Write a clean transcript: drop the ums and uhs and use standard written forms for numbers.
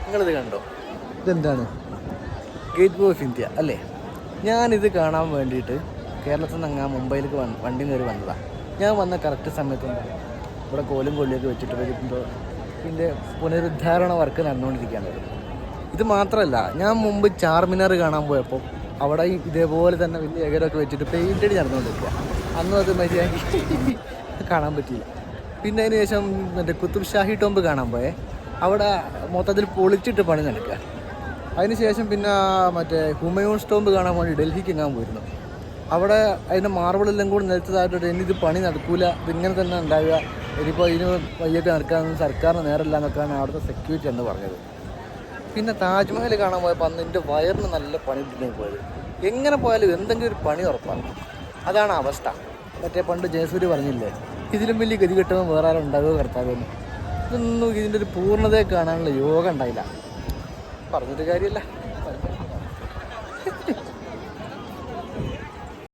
നിങ്ങളിത് കണ്ടോ? ഇതെന്താണ്? ഗേറ്റ് വേ ഓഫ് ഇന്ത്യ അല്ലേ? ഞാനിത് കാണാൻ വേണ്ടിയിട്ട് കേരളത്തിൽ നിന്ന് അങ്ങ് മുംബൈയിലേക്ക് വണ്ടി കയറി വന്നതാണ്. ഞാൻ വന്ന കറക്റ്റ് സമയത്ത് ഇവിടെ കോലും കൊള്ളിയൊക്കെ വെച്ചിട്ട് വരുമ്പോൾ ഇതിൻ്റെ പുനരുദ്ധാരണ വർക്ക് നടന്നുകൊണ്ടിരിക്കുകയാണ്. ഇത് മാത്രമല്ല, ഞാൻ മുമ്പ് ചാർമിനാർ കാണാൻ പോയപ്പോൾ അവിടെ ഇതേപോലെ തന്നെ വലിയ ഏകരമൊക്കെ വെച്ചിട്ട് പെയിൻ്റ് അടി നടന്നുകൊണ്ടിരിക്കുക. അന്നും അത് മര്യാദയ്ക്ക് കാണാൻ പറ്റിയില്ല. പിന്നെ അതിന് ശേഷം മറ്റേ കുത്തുബ് ഷാഹി ടോംബ് കാണാൻ പോയേ, അവിടെ മൊത്തത്തിൽ പൊളിച്ചിട്ട് പണി നടക്കുക. അതിനുശേഷം പിന്നെ മറ്റേ ഹുമയൂൺസ് ടോംബ് കാണാൻ വേണ്ടി ഡൽഹിക്ക് എങ്ങാൻ പോയിരുന്നു. അവിടെ അതിൻ്റെ മാർബിളെല്ലാം കൂടി നിലത്തതായിട്ട് ഇനി ഇത് പണി നടക്കൂല, ഇതിങ്ങനെ തന്നെ ഉണ്ടാവുക, ഇതിപ്പോൾ ഇതിന് വയ്യൊക്കെ നടക്കാനൊന്നും സർക്കാരിന് നേരമില്ല എന്നൊക്കെയാണ് അവിടുത്തെ സെക്യൂരിറ്റി എന്ന് പറഞ്ഞത്. പിന്നെ താജ്മഹൽ കാണാൻ പോയപ്പോൾ അന്ന് എൻ്റെ വയറിന് നല്ല പണി ഇട്ടിട്ടാണ് പോയത്. എങ്ങനെ പോയാലും എന്തെങ്കിലും ഒരു പണി ഉറപ്പാണ്. അതാണ് അവസ്ഥ. മറ്റേ പണ്ട് ജയസൂര്യ പറഞ്ഞില്ലേ, ഇതിലും വലിയ ഗതി കെട്ടുമ്പോൾ വേറെ ആരും ഉണ്ടാവുക കർത്താവെന്ന്. ഇതൊന്നും ഇതിൻ്റെ ഒരു പൂർണ്ണതയെ കാണാനുള്ള യോഗം ഉണ്ടായില്ല. പറഞ്ഞിട്ട് കാര്യമില്ല.